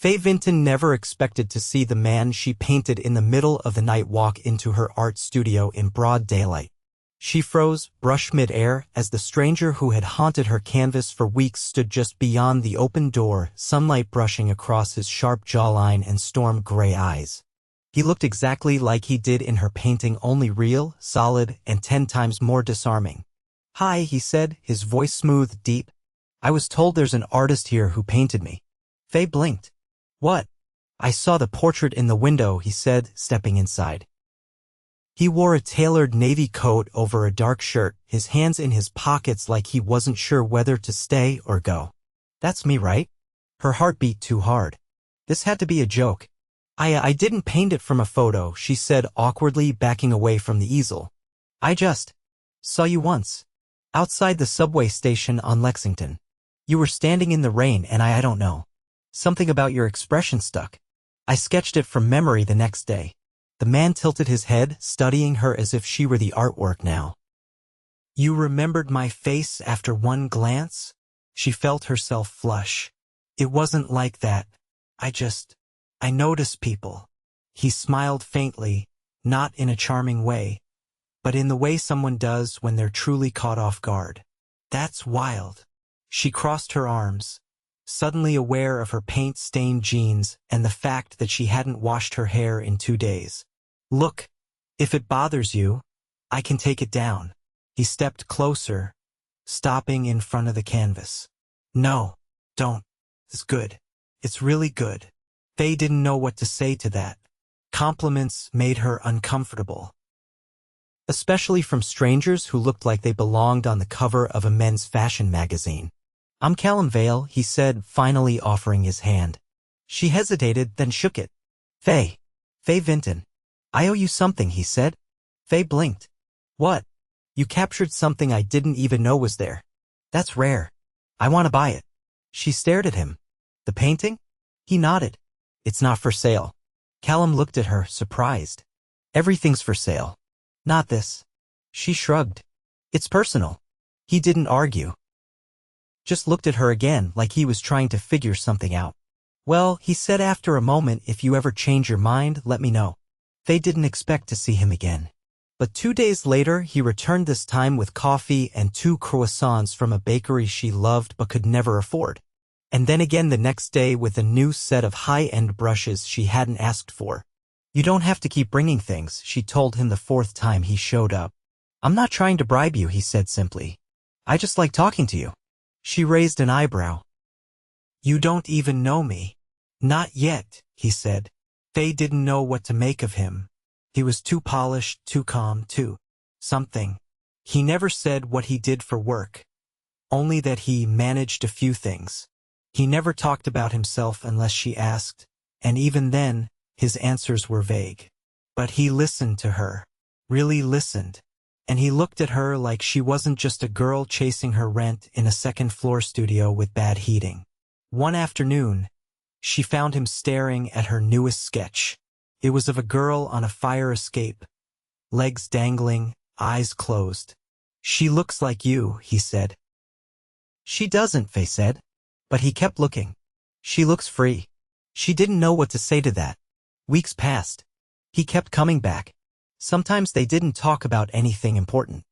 Faye Vinton never expected to see the man she painted in the middle of the night walk into her art studio in broad daylight. She froze, brush mid-air, as the stranger who had haunted her canvas for weeks stood just beyond the open door, sunlight brushing across his sharp jawline and storm-gray eyes. He looked exactly like he did in her painting, only real, solid, and 10 times more disarming. "Hi," he said, his voice smooth, deep. "I was told there's an artist here who painted me." Faye blinked. "What?" "I saw the portrait in the window," he said, stepping inside. He wore a tailored navy coat over a dark shirt, his hands in his pockets like he wasn't sure whether to stay or go. "That's me, right?" Her heart beat too hard. This had to be a joke. I didn't paint it from a photo," she said awkwardly, backing away from the easel. "I just saw you once. Outside the subway station on Lexington. You were standing in the rain and I don't know. Something about your expression stuck. I sketched it from memory the next day." The man tilted his head, studying her as if she were the artwork now. "You remembered my face after one glance?" She felt herself flush. "It wasn't like that. I notice people." He smiled faintly, not in a charming way, but in the way someone does when they're truly caught off guard. "That's wild." She crossed her arms, suddenly aware of her paint-stained jeans and the fact that she hadn't washed her hair in 2 days. "Look, if it bothers you, I can take it down." He stepped closer, stopping in front of the canvas. "No, don't. It's good. It's really good." Faye didn't know what to say to that. Compliments made her uncomfortable, especially from strangers who looked like they belonged on the cover of a men's fashion magazine. "I'm Callum Vale," he said, finally offering his hand. She hesitated, then shook it. Faye Vinton. "I owe you something," he said. Faye blinked. "What?" "You captured something I didn't even know was there. That's rare. I want to buy it." She stared at him. "The painting?" He nodded. "It's not for sale." Callum looked at her, surprised. "Everything's for sale. Not this." She shrugged. "It's personal." He didn't argue. Just looked at her again like he was trying to figure something out. "Well," he said after a moment, "if you ever change your mind, let me know." They didn't expect to see him again. But 2 days later, he returned, this time with coffee and 2 croissants from a bakery she loved but could never afford. And then again the next day with a new set of high-end brushes she hadn't asked for. "You don't have to keep bringing things," she told him the 4th time he showed up. "I'm not trying to bribe you," he said simply. "I just like talking to you." She raised an eyebrow. "You don't even know me." "Not yet," he said. Faye didn't know what to make of him. He was too polished, too calm, too something. He never said what he did for work, only that he managed a few things. He never talked about himself unless she asked, and even then, his answers were vague. But he listened to her, really listened, and he looked at her like she wasn't just a girl chasing her rent in a second-floor studio with bad heating. One afternoon, she found him staring at her newest sketch. It was of a girl on a fire escape, legs dangling, eyes closed. "She looks like you," he said. "She doesn't," Faye said. But he kept looking. "She looks free." She didn't know what to say to that. Weeks passed. He kept coming back. Sometimes they didn't talk about anything important.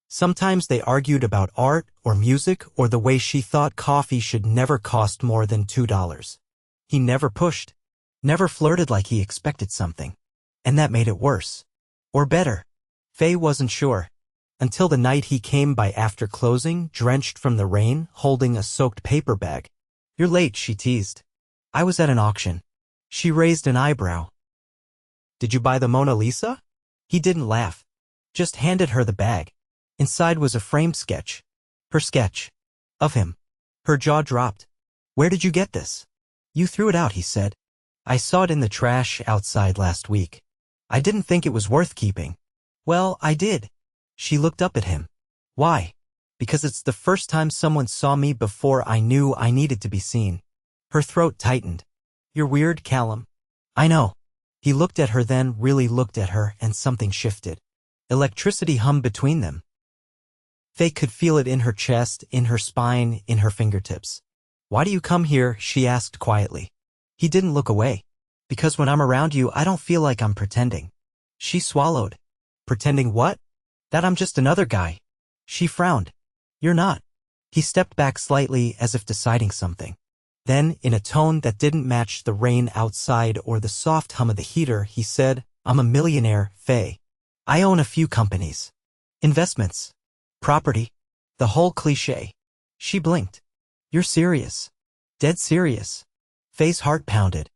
Sometimes they argued about art or music or the way she thought coffee should never cost more than $2. He never pushed, never flirted like he expected something. And that made it worse. Or better. Faye wasn't sure. Until the night he came by after closing, drenched from the rain, holding a soaked paper bag. "You're late," she teased. "I was at an auction." She raised an eyebrow. "Did you buy the Mona Lisa?" He didn't laugh. Just handed her the bag. Inside was a framed sketch. Her sketch. Of him. Her jaw dropped. "Where did you get this?" "You threw it out," he said. "I saw it in the trash outside last week. I didn't think it was worth keeping." "Well, I did." She looked up at him. "Why?" "Because it's the first time someone saw me before I knew I needed to be seen." Her throat tightened. "You're weird, Callum." "I know." He looked at her, then really looked at her, and something shifted. Electricity hummed between them. Faye could feel it in her chest, in her spine, in her fingertips. "Why do you come here?" she asked quietly. He didn't look away. Because when I'm around you, I don't feel like I'm pretending. She swallowed. Pretending what? That I'm just another guy. She frowned. You're not. He stepped back slightly as if deciding something. Then, in a tone that didn't match the rain outside or the soft hum of the heater, he said, I'm a millionaire, Faye. I own a few companies. Investments. Property. The whole cliché. She blinked. You're serious. Dead serious. Faye's heart pounded.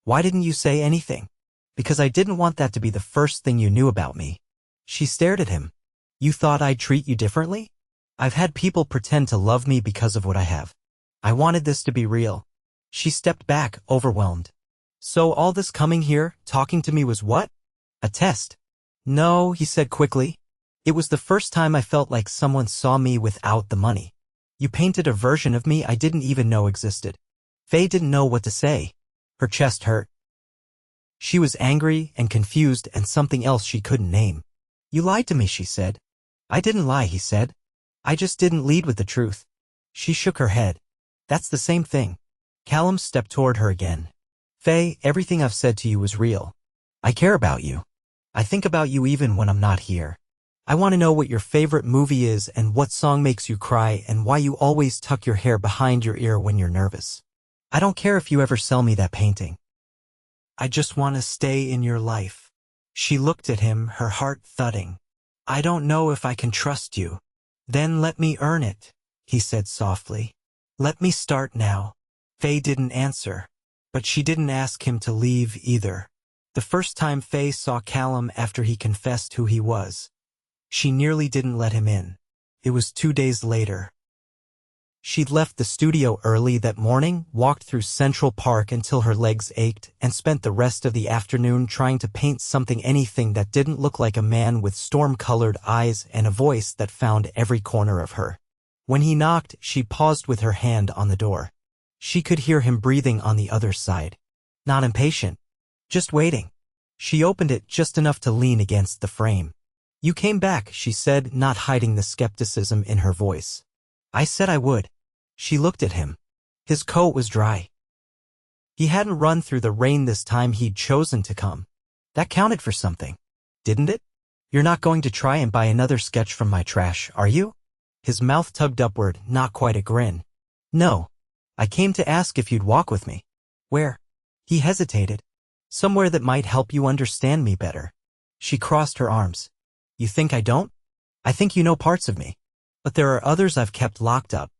Why didn't you say anything? Because I didn't want that to be the first thing you knew about me. She stared at him. You thought I'd treat you differently? I've had people pretend to love me because of what I have. I wanted this to be real. She stepped back, overwhelmed. So all this coming here, talking to me was what? A test? No, he said quickly. It was the first time I felt like someone saw me without the money. You painted a version of me I didn't even know existed. Faye didn't know what to say. Her chest hurt. She was angry and confused and something else she couldn't name. You lied to me, she said. I didn't lie, he said. I just didn't lead with the truth. She shook her head. That's the same thing. Callum stepped toward her again. Faye, everything I've said to you is real. I care about you. I think about you even when I'm not here. I want to know what your favorite movie is and what song makes you cry and why you always tuck your hair behind your ear when you're nervous. I don't care if you ever sell me that painting. I just want to stay in your life. She looked at him, her heart thudding. I don't know if I can trust you. Then let me earn it, he said softly. Let me start now. Faye didn't answer, but she didn't ask him to leave either. The first time Faye saw Callum after he confessed who he was, she nearly didn't let him in. It was 2 days later. She'd left the studio early that morning, walked through Central Park until her legs ached, and spent the rest of the afternoon trying to paint anything that didn't look like a man with storm-colored eyes and a voice that found every corner of her. When he knocked, she paused with her hand on the door. She could hear him breathing on the other side. Not impatient. Just waiting. She opened it just enough to lean against the frame. You came back, she said, not hiding the skepticism in her voice. I said I would. She looked at him. His coat was dry. He hadn't run through the rain this time. He'd chosen to come. That counted for something, didn't it? You're not going to try and buy another sketch from my trash, are you? His mouth tugged upward, not quite a grin. No. I came to ask if you'd walk with me. Where? He hesitated. Somewhere that might help you understand me better. She crossed her arms. You think I don't? I think you know parts of me. But there are others I've kept locked up.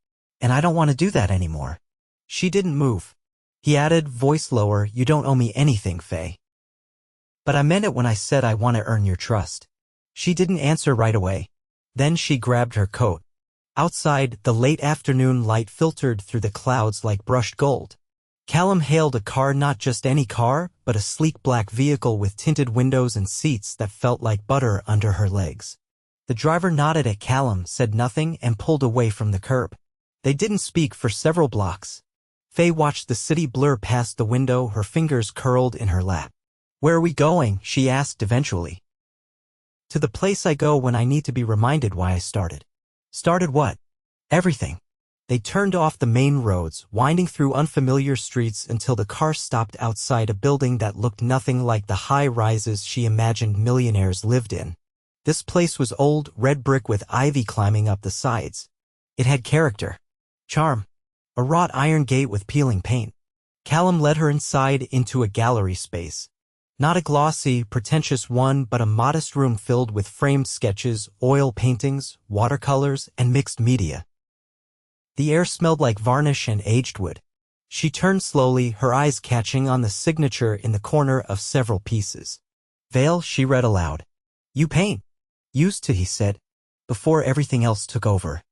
And I don't want to do that anymore. She didn't move. He added, voice lower, you don't owe me anything, Faye. But I meant it when I said I want to earn your trust. She didn't answer right away. Then she grabbed her coat. Outside, the late afternoon light filtered through the clouds like brushed gold. Callum hailed a car, not just any car, but a sleek black vehicle with tinted windows and seats that felt like butter under her legs. The driver nodded at Callum, said nothing, and pulled away from the curb. They didn't speak for several blocks. Faye watched the city blur past the window, her fingers curled in her lap. Where are we going? She asked eventually. To the place I go when I need to be reminded why I started. Started what? Everything. They turned off the main roads, winding through unfamiliar streets until the car stopped outside a building that looked nothing like the high-rises she imagined millionaires lived in. This place was old, red brick with ivy climbing up the sides. It had character. Charm. A wrought iron gate with peeling paint. Callum led her inside into a gallery space. Not a glossy, pretentious one, but a modest room filled with framed sketches, oil paintings, watercolors, and mixed media. The air smelled like varnish and aged wood. She turned slowly, her eyes catching on the signature in the corner of several pieces. Vale, she read aloud. You paint. Used to, he said, before everything else took over.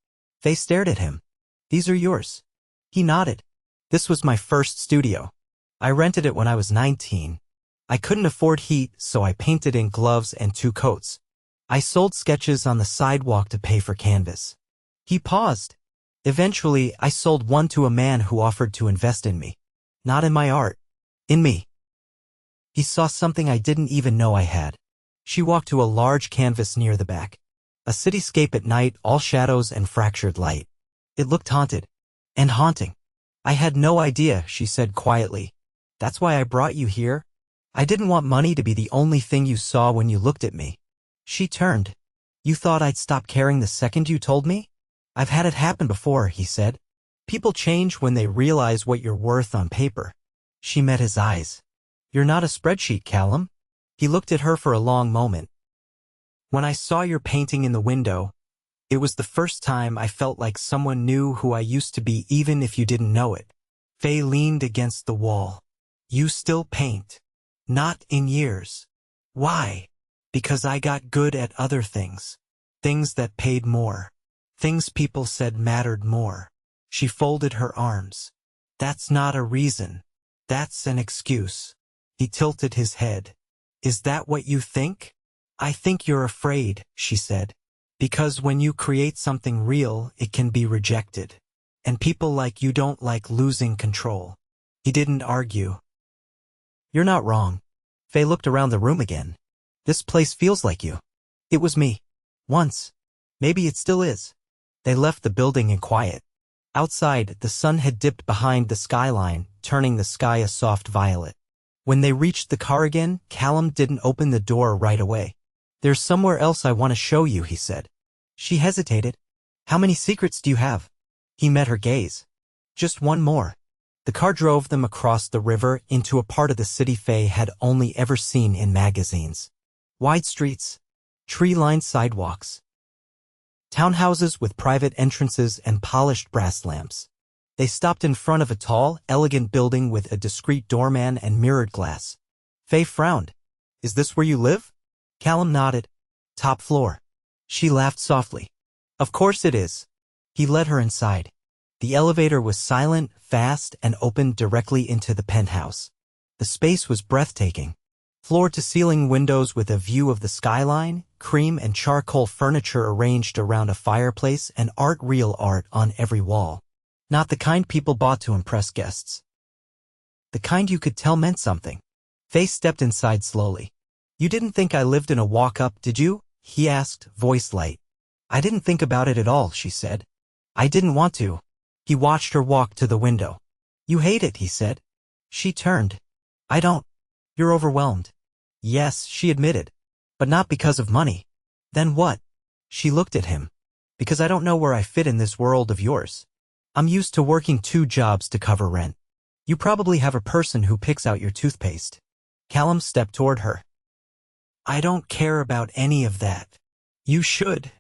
Faye stared at him. These are yours. He nodded. This was my first studio. I rented it when I was 19. I couldn't afford heat, so I painted in gloves and 2 coats. I sold sketches on the sidewalk to pay for canvas. He paused. Eventually, I sold one to a man who offered to invest in me. Not in my art. In me. He saw something I didn't even know I had. She walked to a large canvas near the back. A cityscape at night, all shadows and fractured light. It looked haunted. And haunting. I had no idea, she said quietly. That's why I brought you here. I didn't want money to be the only thing you saw when you looked at me. She turned. You thought I'd stop caring the second you told me? I've had it happen before, he said. People change when they realize what you're worth on paper. She met his eyes. You're not a spreadsheet, Callum. He looked at her for a long moment. When I saw your painting in the window, it was the first time I felt like someone knew who I used to be even if you didn't know it. Faye leaned against the wall. You still paint. Not in years. Why? Because I got good at other things. Things that paid more. Things people said mattered more. She folded her arms. That's not a reason. That's an excuse. He tilted his head. Is that what you think? I think you're afraid, she said. Because when you create something real, it can be rejected. And people like you don't like losing control. He didn't argue. You're not wrong. Faye looked around the room again. This place feels like you. It was me. Once. Maybe it still is. They left the building in quiet. Outside, the sun had dipped behind the skyline, turning the sky a soft violet. When they reached the car again, Callum didn't open the door right away. There's somewhere else I want to show you, he said. She hesitated. How many secrets do you have? He met her gaze. Just one more. The car drove them across the river into a part of the city Faye had only ever seen in magazines. Wide streets, tree-lined sidewalks, townhouses with private entrances and polished brass lamps. They stopped in front of a tall, elegant building with a discreet doorman and mirrored glass. Faye frowned. Is this where you live? Callum nodded. Top floor. She laughed softly. Of course it is. He led her inside. The elevator was silent, fast, and opened directly into the penthouse. The space was breathtaking. Floor-to-ceiling windows with a view of the skyline, cream and charcoal furniture arranged around a fireplace, and real art on every wall. Not the kind people bought to impress guests. The kind you could tell meant something. Faye stepped inside slowly. You didn't think I lived in a walk-up, did you? He asked, voice light. I didn't think about it at all, she said. I didn't want to. He watched her walk to the window. You hate it, he said. She turned. I don't. You're overwhelmed. Yes, she admitted. But not because of money. Then what? She looked at him. Because I don't know where I fit in this world of yours. I'm used to working 2 jobs to cover rent. You probably have a person who picks out your toothpaste. Callum stepped toward her. I don't care about any of that. You should,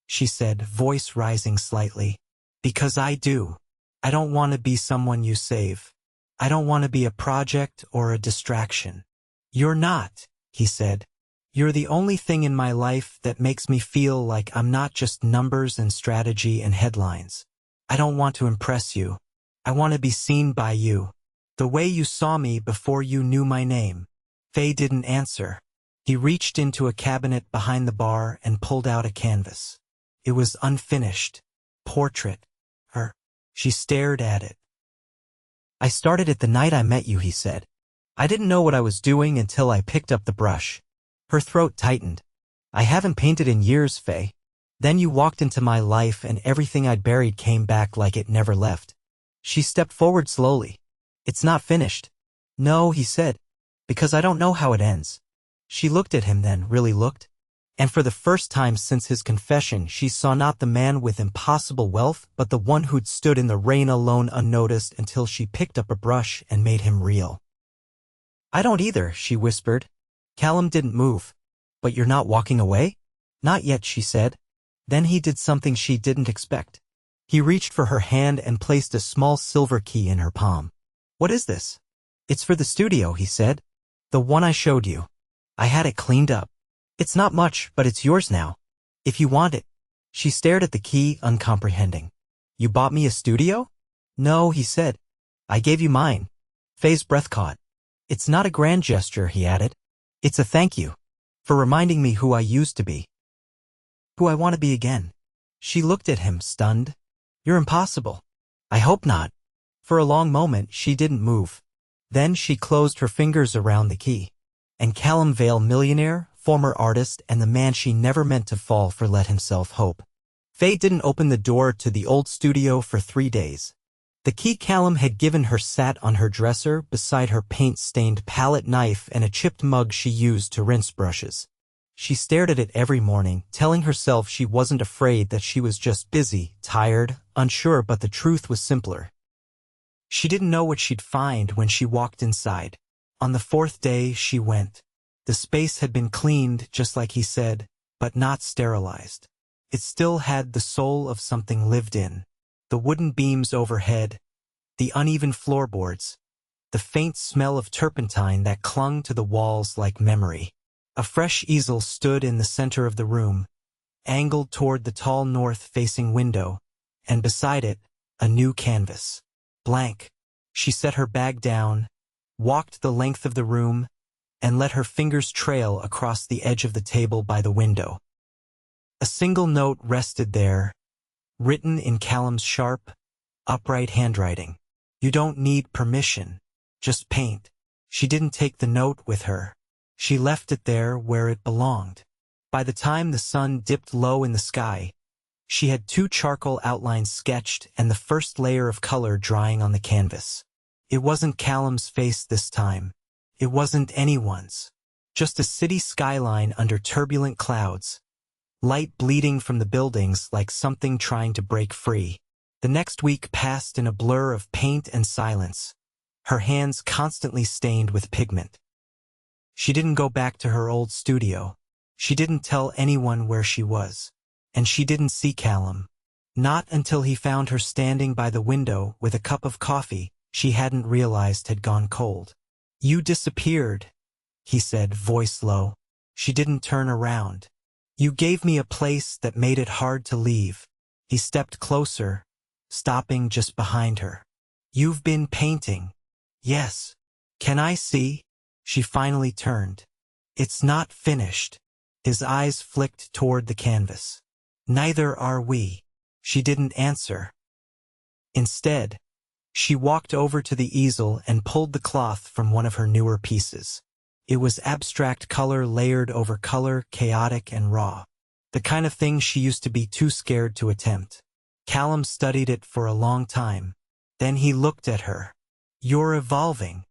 she said, voice rising slightly. Because I do. I don't want to be someone you save. I don't want to be a project or a distraction. You're not, he said. You're the only thing in my life that makes me feel like I'm not just numbers and strategy and headlines. I don't want to impress you. I want to be seen by you. The way you saw me before you knew my name. Faye didn't answer. He reached into a cabinet behind the bar and pulled out a canvas. It was unfinished. Portrait. Her. She stared at it. I started it the night I met you, he said. I didn't know what I was doing until I picked up the brush. Her throat tightened. I haven't painted in years, Faye. Then you walked into my life and everything I'd buried came back like it never left. She stepped forward slowly. It's not finished. No, he said. Because I don't know how it ends. She looked at him then, really looked. And for the first time since his confession, she saw not the man with impossible wealth, but the one who'd stood in the rain alone unnoticed until she picked up a brush and made him real. I don't either, she whispered. Callum didn't move. But you're not walking away? Not yet, she said. Then he did something she didn't expect. He reached for her hand and placed a small silver key in her palm. What is this? It's for the studio, he said. The one I showed you. I had it cleaned up. It's not much, but it's yours now. If you want it. She stared at the key, uncomprehending. You bought me a studio? No, he said. I gave you mine. Faye's breath caught. It's not a grand gesture, he added. It's a thank you. For reminding me who I used to be. Who I want to be again. She looked at him, stunned. You're impossible. I hope not. For a long moment, she didn't move. Then she closed her fingers around the key. And Callum Vale, millionaire, former artist, and the man she never meant to fall for let himself hope. Faye didn't open the door to the old studio for 3 days. The key Callum had given her sat on her dresser beside her paint-stained palette knife and a chipped mug she used to rinse brushes. She stared at it every morning, telling herself she wasn't afraid, that she was just busy, tired, unsure, but the truth was simpler. She didn't know what she'd find when she walked inside. On the fourth day she went. The space had been cleaned, just like he said, but not sterilized. It still had the soul of something lived in. The wooden beams overhead, the uneven floorboards, the faint smell of turpentine that clung to the walls like memory. A fresh easel stood in the center of the room, angled toward the tall north-facing window, and beside it, a new canvas. Blank. She set her bag down, walked the length of the room, and let her fingers trail across the edge of the table by the window. A single note rested there, written in Callum's sharp, upright handwriting. You don't need permission, just paint. She didn't take the note with her. She left it there where it belonged. By the time the sun dipped low in the sky, she had 2 charcoal outlines sketched and the first layer of color drying on the canvas. It wasn't Callum's face this time. It wasn't anyone's. Just a city skyline under turbulent clouds, light bleeding from the buildings like something trying to break free. The next week passed in a blur of paint and silence, her hands constantly stained with pigment. She didn't go back to her old studio. She didn't tell anyone where she was. And she didn't see Callum. Not until he found her standing by the window with a cup of coffee she hadn't realized had gone cold. You disappeared, he said, voice low. She didn't turn around. You gave me a place that made it hard to leave. He stepped closer, stopping just behind her. You've been painting. Yes. Can I see? She finally turned. It's not finished. His eyes flicked toward the canvas. Neither are we. She didn't answer. Instead, she walked over to the easel and pulled the cloth from one of her newer pieces. It was abstract color layered over color, chaotic and raw. The kind of thing she used to be too scared to attempt. Callum studied it for a long time. Then he looked at her. You're evolving.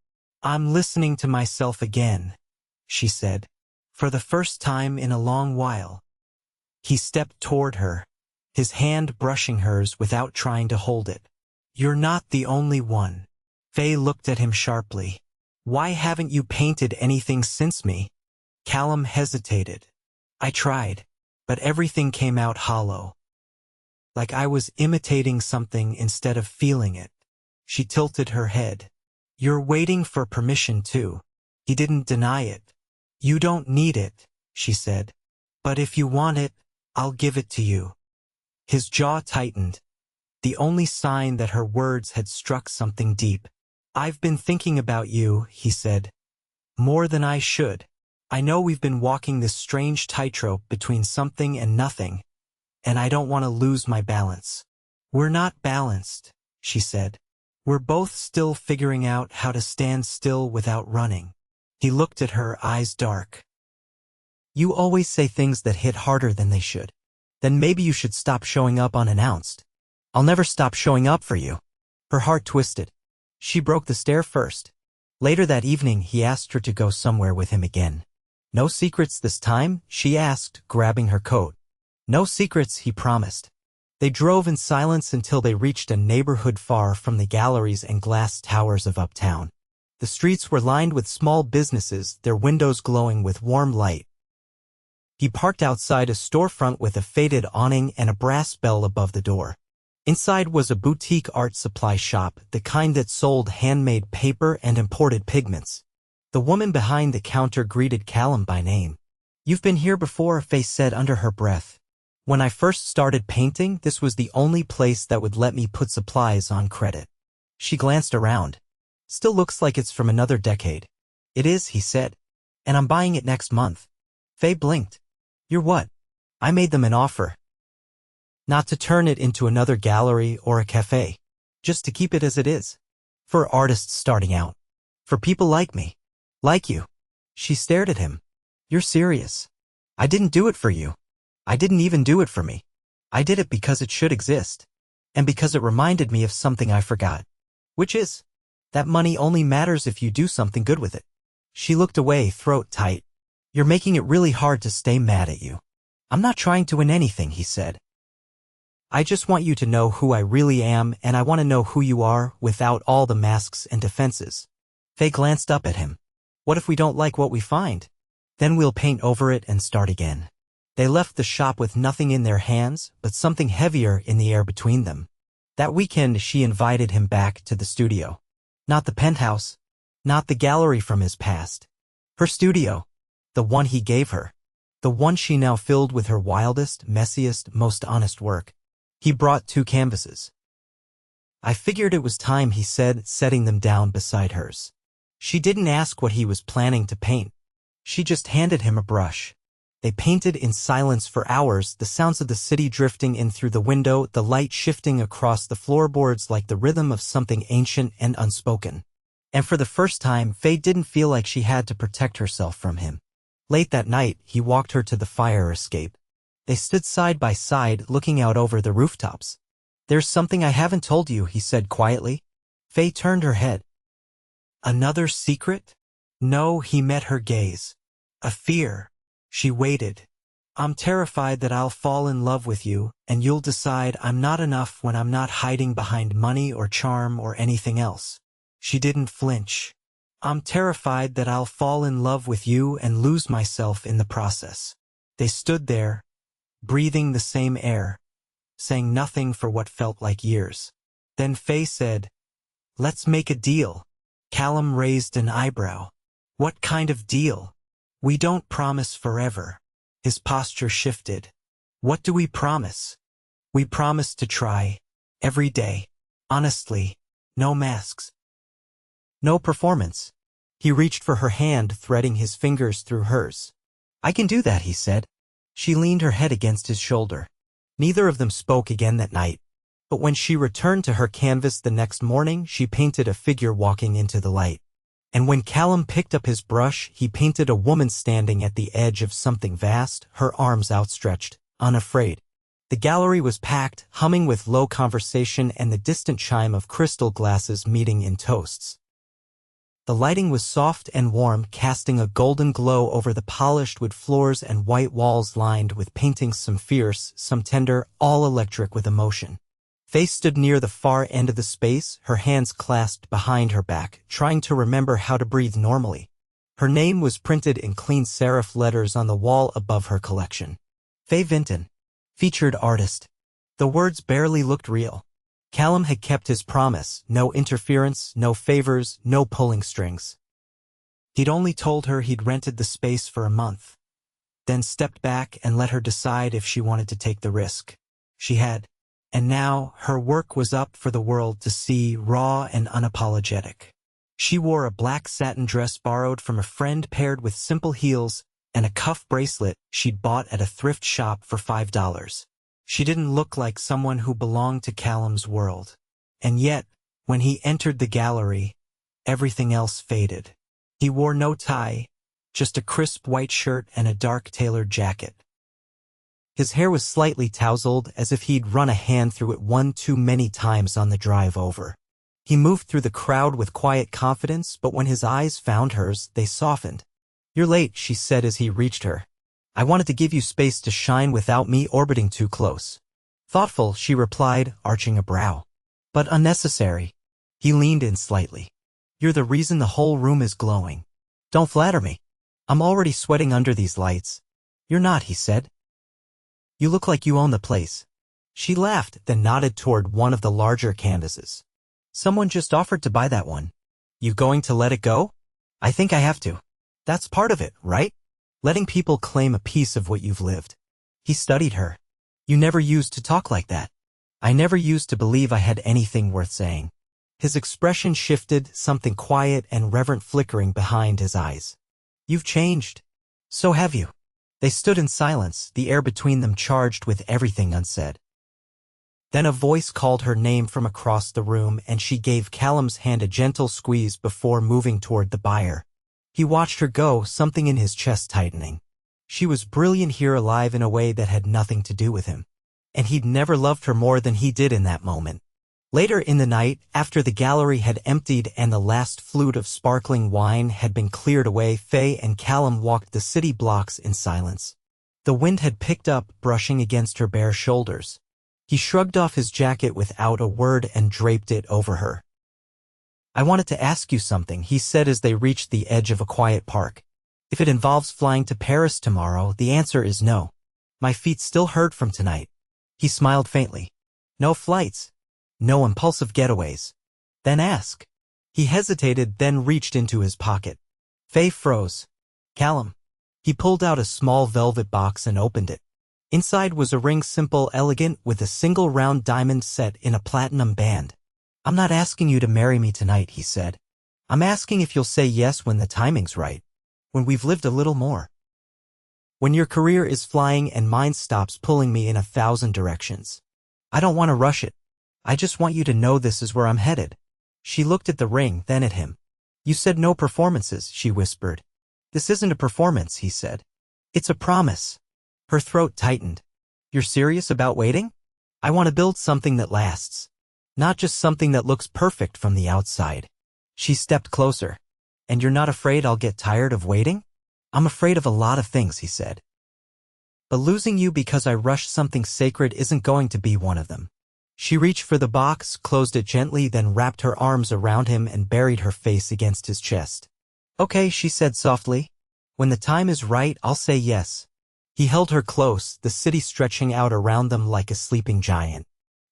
I'm listening to myself again, she said, for the first time in a long while. He stepped toward her, his hand brushing hers without trying to hold it. You're not the only one. Faye looked at him sharply. Why haven't you painted anything since me? Callum hesitated. I tried, but everything came out hollow. Like I was imitating something instead of feeling it. She tilted her head. You're waiting for permission too. He didn't deny it. You don't need it, she said. But if you want it, I'll give it to you. His jaw tightened, the only sign that her words had struck something deep. I've been thinking about you, he said. More than I should. I know we've been walking this strange tightrope between something and nothing, and I don't want to lose my balance. We're not balanced, she said. We're both still figuring out how to stand still without running. He looked at her, eyes dark. You always say things that hit harder than they should. Then maybe you should stop showing up unannounced. I'll never stop showing up for you. Her heart twisted. She broke the stare first. Later that evening, he asked her to go somewhere with him again. No secrets this time, she asked, grabbing her coat. No secrets, he promised. They drove in silence until they reached a neighborhood far from the galleries and glass towers of uptown. The streets were lined with small businesses, their windows glowing with warm light. He parked outside a storefront with a faded awning and a brass bell above the door. Inside was a boutique art supply shop, the kind that sold handmade paper and imported pigments. The woman behind the counter greeted Callum by name. You've been here before, Faye said under her breath. When I first started painting, this was the only place that would let me put supplies on credit. She glanced around. Still looks like it's from another decade. It is, he said. And I'm buying it next month. Faye blinked. You're what? I made them an offer. Not to turn it into another gallery or a cafe. Just to keep it as it is. For artists starting out. For people like me. Like you. She stared at him. You're serious. I didn't do it for you. I didn't even do it for me. I did it because it should exist. And because it reminded me of something I forgot. Which is, that money only matters if you do something good with it. She looked away, throat tight. You're making it really hard to stay mad at you. I'm not trying to win anything, he said. I just want you to know who I really am, and I want to know who you are without all the masks and defenses. Faye glanced up at him. What if we don't like what we find? Then we'll paint over it and start again. They left the shop with nothing in their hands, but something heavier in the air between them. That weekend, she invited him back to the studio. Not the penthouse. Not the gallery from his past. Her studio. The one he gave her. The one she now filled with her wildest, messiest, most honest work. He brought 2 canvases. I figured it was time, he said, setting them down beside hers. She didn't ask what he was planning to paint. She just handed him a brush. They painted in silence for hours, the sounds of the city drifting in through the window, the light shifting across the floorboards like the rhythm of something ancient and unspoken. And for the first time, Faye didn't feel like she had to protect herself from him. Late that night, he walked her to the fire escape. They stood side by side, looking out over the rooftops. There's something I haven't told you, he said quietly. Faye turned her head. Another secret? No, he met her gaze. A fear. She waited. I'm terrified that I'll fall in love with you, and you'll decide I'm not enough when I'm not hiding behind money or charm or anything else. She didn't flinch. I'm terrified that I'll fall in love with you and lose myself in the process. They stood there, breathing the same air, saying nothing for what felt like years. Then Faye said, Let's make a deal. Callum raised an eyebrow. What kind of deal? We don't promise forever. His posture shifted. What do we promise? We promise to try. Every day. Honestly. No masks. No performance. He reached for her hand, threading his fingers through hers. I can do that, he said. She leaned her head against his shoulder. Neither of them spoke again that night. But when she returned to her canvas the next morning, she painted a figure walking into the light. And when Callum picked up his brush, he painted a woman standing at the edge of something vast, her arms outstretched, unafraid. The gallery was packed, humming with low conversation and the distant chime of crystal glasses meeting in toasts. The lighting was soft and warm, casting a golden glow over the polished wood floors and white walls lined with paintings, some fierce, some tender, all electric with emotion. Faye stood near the far end of the space, her hands clasped behind her back, trying to remember how to breathe normally. Her name was printed in clean serif letters on the wall above her collection. Faye Vinton. Featured artist. The words barely looked real. Callum had kept his promise, no interference, no favors, no pulling strings. He'd only told her he'd rented the space for a month, then stepped back and let her decide if she wanted to take the risk. She had. And now, her work was up for the world to see, raw and unapologetic. She wore a black satin dress borrowed from a friend paired with simple heels and a cuff bracelet she'd bought at a thrift shop for $5. She didn't look like someone who belonged to Callum's world. And yet, when he entered the gallery, everything else faded. He wore no tie, just a crisp white shirt and a dark tailored jacket. His hair was slightly tousled, as if he'd run a hand through it one too many times on the drive over. He moved through the crowd with quiet confidence, but when his eyes found hers, they softened. You're late, she said as he reached her. I wanted to give you space to shine without me orbiting too close. Thoughtful, she replied, arching a brow. But unnecessary. He leaned in slightly. You're the reason the whole room is glowing. Don't flatter me. I'm already sweating under these lights. You're not, he said. You look like you own the place. She laughed, then nodded toward one of the larger canvases. Someone just offered to buy that one. You going to let it go? I think I have to. That's part of it, right? Letting people claim a piece of what you've lived. He studied her. You never used to talk like that. I never used to believe I had anything worth saying. His expression shifted, something quiet and reverent flickering behind his eyes. You've changed. So have you. They stood in silence, the air between them charged with everything unsaid. Then a voice called her name from across the room, and she gave Callum's hand a gentle squeeze before moving toward the buyer. He watched her go, something in his chest tightening. She was brilliant here, alive in a way that had nothing to do with him. and he'd never loved her more than he did in that moment. Later in the night, after the gallery had emptied and the last flute of sparkling wine had been cleared away, Faye and Callum walked the city blocks in silence. The wind had picked up, brushing against her bare shoulders. He shrugged off his jacket without a word and draped it over her. "I wanted to ask you something," he said as they reached the edge of a quiet park. "If it involves flying to Paris tomorrow, the answer is no. My feet still hurt from tonight." He smiled faintly. "No flights. No impulsive getaways." "Then ask." He hesitated, then reached into his pocket. Faye froze. "Callum." He pulled out a small velvet box and opened it. Inside was a ring, simple, elegant, with a single round diamond set in a platinum band. "I'm not asking you to marry me tonight," he said. "I'm asking if you'll say yes when the timing's right. When we've lived a little more. When your career is flying and mine stops pulling me in 1,000 directions. I don't want to rush it. I just want you to know this is where I'm headed." She looked at the ring, then at him. "You said no performances," she whispered. "This isn't a performance," he said. "It's a promise." Her throat tightened. "You're serious about waiting? I want to build something that lasts. Not just something that looks perfect from the outside." She stepped closer. "And you're not afraid I'll get tired of waiting?" "I'm afraid of a lot of things," he said. "But losing you because I rushed something sacred isn't going to be one of them." She reached for the box, closed it gently, then wrapped her arms around him and buried her face against his chest. "Okay," she said softly. "When the time is right, I'll say yes." He held her close, the city stretching out around them like a sleeping giant.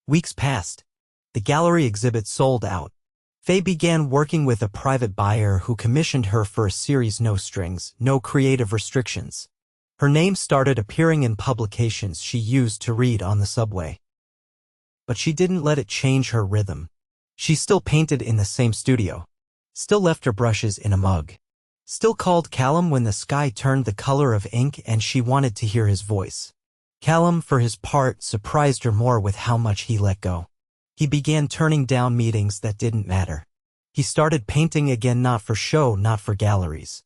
Weeks passed. The gallery exhibit sold out. Faye began working with a private buyer who commissioned her for a series, no strings, no creative restrictions. Her name started appearing in publications she used to read on the subway. But she didn't let it change her rhythm. She still painted in the same studio. Still left her brushes in a mug. Still called Callum when the sky turned the color of ink and she wanted to hear his voice. Callum, for his part, surprised her more with how much he let go. He began turning down meetings that didn't matter. He started painting again, not for show, not for galleries.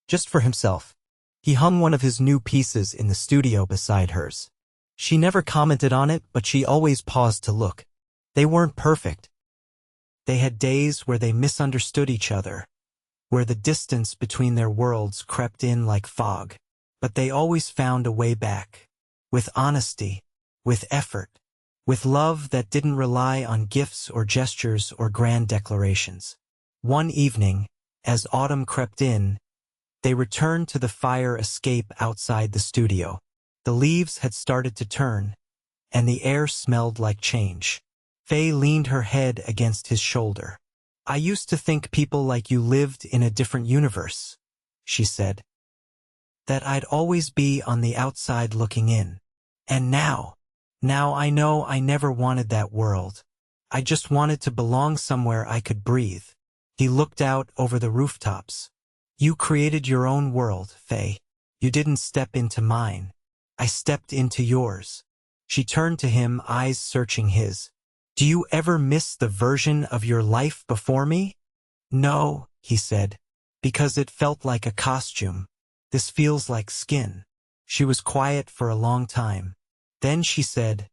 Just for himself. He hung one of his new pieces in the studio beside hers. She never commented on it, but she always paused to look. They weren't perfect. They had days where they misunderstood each other, where the distance between their worlds crept in like fog. But they always found a way back. With honesty, with effort, with love that didn't rely on gifts or gestures or grand declarations. One evening, as autumn crept in, they returned to the fire escape outside the studio. The leaves had started to turn, and the air smelled like change. Faye leaned her head against his shoulder. "I used to think people like you lived in a different universe," she said. "That I'd always be on the outside looking in. And now I know I never wanted that world. I just wanted to belong somewhere I could breathe." He looked out over the rooftops. "You created your own world, Faye. You didn't step into mine. I stepped into yours." She turned to him, eyes searching his. "Do you ever miss the version of your life before me?" "No," he said, "because it felt like a costume. This feels like skin." She was quiet for a long time. Then she said,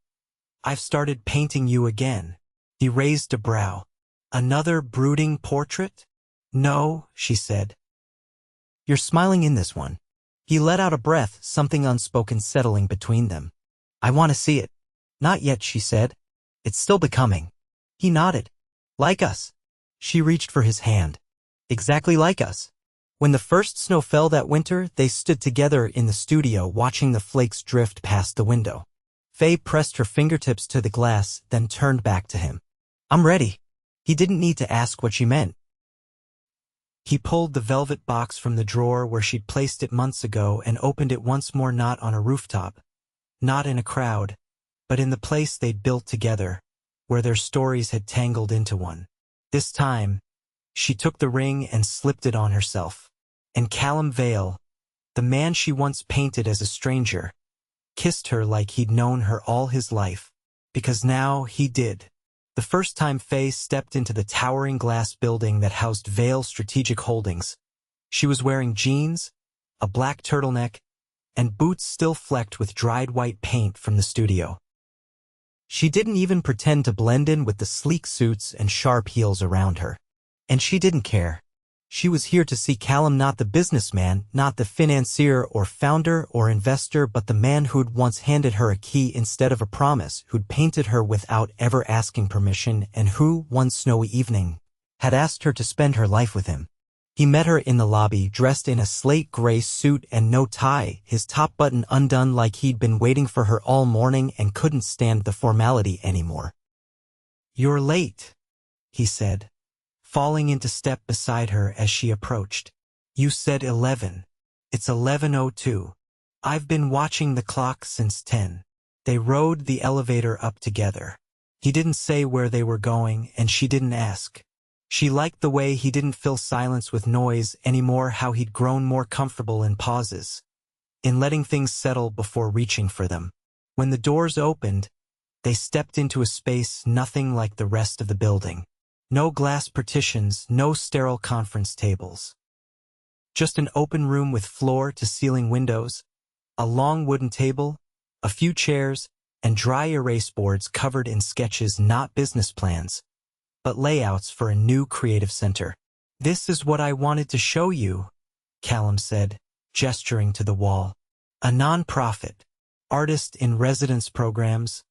"I've started painting you again." He raised a brow. "Another brooding portrait?" "No," she said. "You're smiling in this one." He let out a breath, something unspoken settling between them. "I want to see it." "Not yet," she said. "It's still becoming." He nodded. "Like us." She reached for his hand. "Exactly like us." When the first snow fell that winter, they stood together in the studio watching the flakes drift past the window. Faye pressed her fingertips to the glass, then turned back to him. "I'm ready." He didn't need to ask what she meant. He pulled the velvet box from the drawer where she'd placed it months ago and opened it once more, not on a rooftop, not in a crowd, but in the place they'd built together, where their stories had tangled into one. This time, she took the ring and slipped it on herself. And Callum Vale, the man she once painted as a stranger, kissed her like he'd known her all his life, because now he did. The first time Faye stepped into the towering glass building that housed Vale Strategic Holdings, she was wearing jeans, a black turtleneck, and boots still flecked with dried white paint from the studio. She didn't even pretend to blend in with the sleek suits and sharp heels around her. And she didn't care. She was here to see Callum, not the businessman, not the financier or founder or investor, but the man who'd once handed her a key instead of a promise, who'd painted her without ever asking permission, and who, one snowy evening, had asked her to spend her life with him. He met her in the lobby, dressed in a slate gray suit and no tie, his top button undone like he'd been waiting for her all morning and couldn't stand the formality anymore. "You're late," he said, falling into step beside her as she approached. "You said 11. It's 11:02. I've been watching the clock since 10. They rode the elevator up together. He didn't say where they were going, and she didn't ask. She liked the way he didn't fill silence with noise anymore, how he'd grown more comfortable in pauses, in letting things settle before reaching for them. When the doors opened, they stepped into a space nothing like the rest of the building. No glass partitions, no sterile conference tables. Just an open room with floor-to-ceiling windows, a long wooden table, a few chairs, and dry erase boards covered in sketches, not business plans, but layouts for a new creative center. "This is what I wanted to show you," Callum said, gesturing to the wall. "A non-profit, artist-in-residence programs,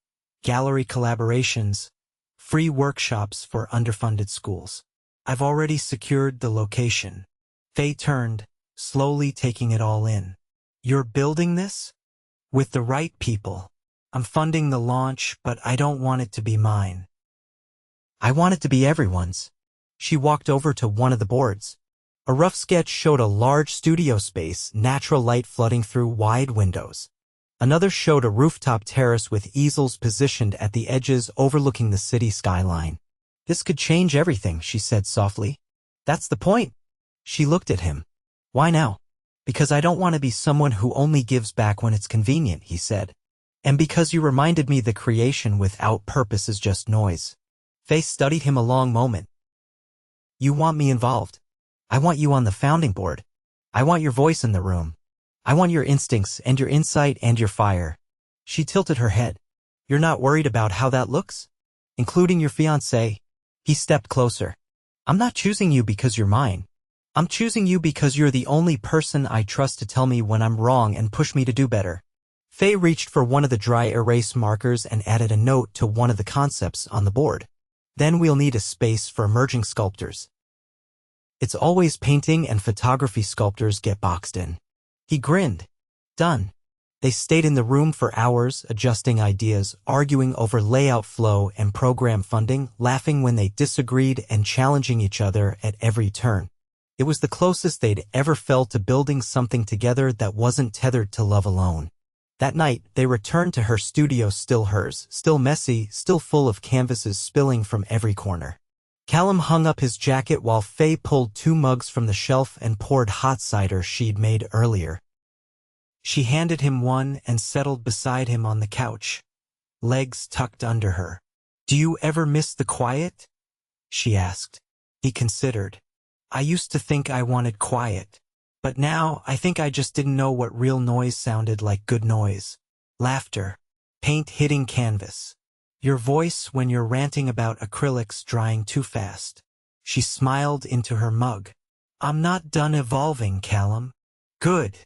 gallery collaborations, free workshops for underfunded schools. I've already secured the location." Faye turned, slowly taking it all in. "You're building this? With the right people. I'm funding the launch, but I don't want it to be mine. I want it to be everyone's." She walked over to one of the boards. A rough sketch showed a large studio space, natural light flooding through wide windows. Another showed a rooftop terrace with easels positioned at the edges overlooking the city skyline. "This could change everything," she said softly. "That's the point." She looked at him. "Why now?" "Because I don't want to be someone who only gives back when it's convenient," he said. "And because you reminded me that creation without purpose is just noise." Faye studied him a long moment. "You want me involved. I want you on the founding board. I want your voice in the room. I want your instincts and your insight and your fire." She tilted her head. "You're not worried about how that looks? Including your fiancé?" He stepped closer. "I'm not choosing you because you're mine. I'm choosing you because you're the only person I trust to tell me when I'm wrong and push me to do better." Faye reached for one of the dry erase markers and added a note to one of the concepts on the board. "Then we'll need a space for emerging sculptors. It's always painting and photography sculptors get boxed in." He grinned. "Done." They stayed in the room for hours, adjusting ideas, arguing over layout flow and program funding, laughing when they disagreed and challenging each other at every turn. It was the closest they'd ever felt to building something together that wasn't tethered to love alone. That night, they returned to her studio, still hers, still messy, still full of canvases spilling from every corner. Callum hung up his jacket while Faye pulled 2 mugs from the shelf and poured hot cider she'd made earlier. She handed him one and settled beside him on the couch, legs tucked under her. "Do you ever miss the quiet?" she asked. He considered. "I used to think I wanted quiet. But now I think I just didn't know what real noise sounded like. Good noise. Laughter. Paint hitting canvas. Your voice when you're ranting about acrylics drying too fast." She smiled into her mug. "I'm not done evolving, Callum." "Good,"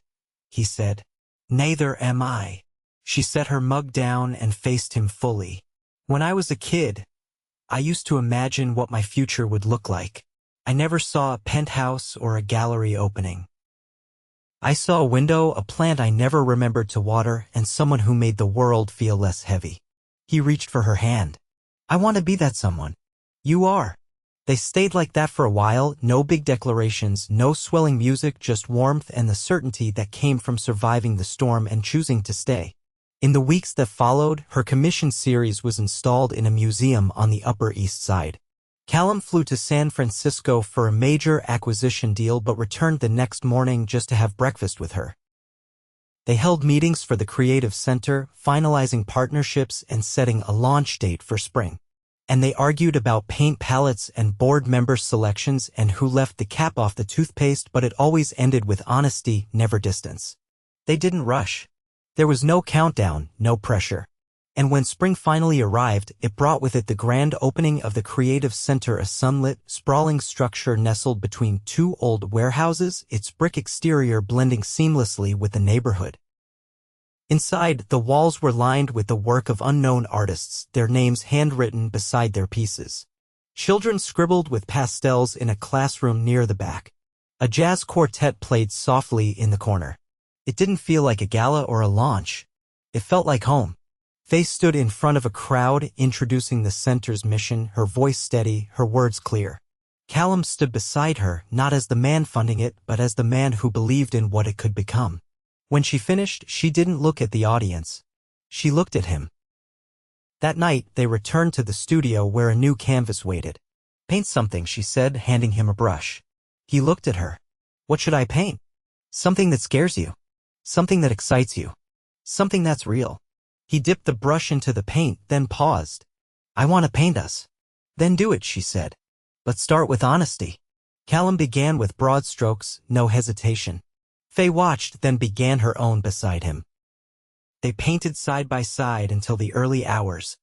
he said. "Neither am I." She set her mug down and faced him fully. "When I was a kid, I used to imagine what my future would look like. I never saw a penthouse or a gallery opening. I saw a window, a plant I never remembered to water, and someone who made the world feel less heavy." He reached for her hand. "I want to be that someone." "You are." They stayed like that for a while, no big declarations, no swelling music, just warmth and the certainty that came from surviving the storm and choosing to stay. In the weeks that followed, her commission series was installed in a museum on the Upper East Side. Callum flew to San Francisco for a major acquisition deal but returned the next morning just to have breakfast with her. They held meetings for the Creative Center, finalizing partnerships and setting a launch date for spring. And they argued about paint palettes and board member selections and who left the cap off the toothpaste, but it always ended with honesty, never distance. They didn't rush. There was no countdown, no pressure. And when spring finally arrived, it brought with it the grand opening of the creative center, a sunlit, sprawling structure nestled between two old warehouses, its brick exterior blending seamlessly with the neighborhood. Inside, the walls were lined with the work of unknown artists, their names handwritten beside their pieces. Children scribbled with pastels in a classroom near the back. A jazz quartet played softly in the corner. It didn't feel like a gala or a launch. It felt like home. Faye stood in front of a crowd introducing the center's mission, her voice steady, her words clear. Callum stood beside her, not as the man funding it, but as the man who believed in what it could become. When she finished, she didn't look at the audience. She looked at him. That night, they returned to the studio where a new canvas waited. "Paint something," she said, handing him a brush. He looked at her. "What should I paint?" "Something that scares you. Something that excites you. Something that's real." He dipped the brush into the paint, then paused. "I want to paint us." "Then do it," she said. "But start with honesty." Callum began with broad strokes, no hesitation. Faye watched, then began her own beside him. They painted side by side until the early hours,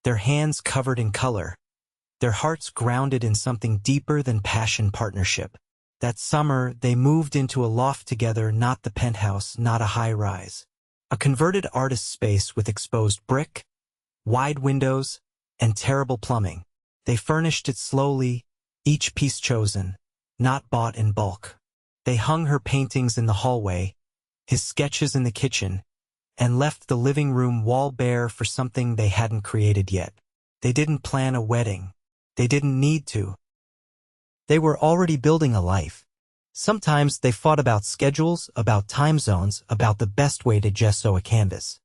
their hands covered in color, their hearts grounded in something deeper than passion partnership. That summer, they moved into a loft together, not the penthouse, not a high-rise. A converted artist space with exposed brick, wide windows, and terrible plumbing. They furnished it slowly, each piece chosen, not bought in bulk. They hung her paintings in the hallway, his sketches in the kitchen, and left the living room wall bare for something they hadn't created yet. They didn't plan a wedding. They didn't need to. They were already building a life. Sometimes they fought about schedules, about time zones, about the best way to gesso a canvas.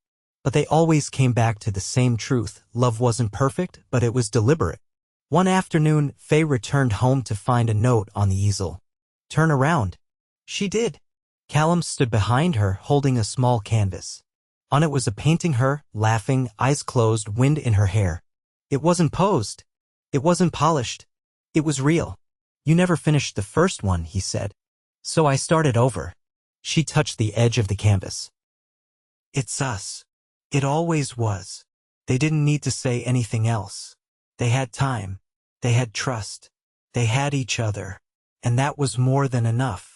But they always came back to the same truth: love wasn't perfect, but it was deliberate. One afternoon, Faye returned home to find a note on the easel. "Turn around." She did. Callum stood behind her, holding a small canvas. On it was a painting her, laughing, eyes closed, wind in her hair. It wasn't posed. It wasn't polished. It was real. "You never finished the first one," he said. "So I started over." She touched the edge of the canvas. "It's us. It always was." They didn't need to say anything else. They had time. They had trust. They had each other. And that was more than enough.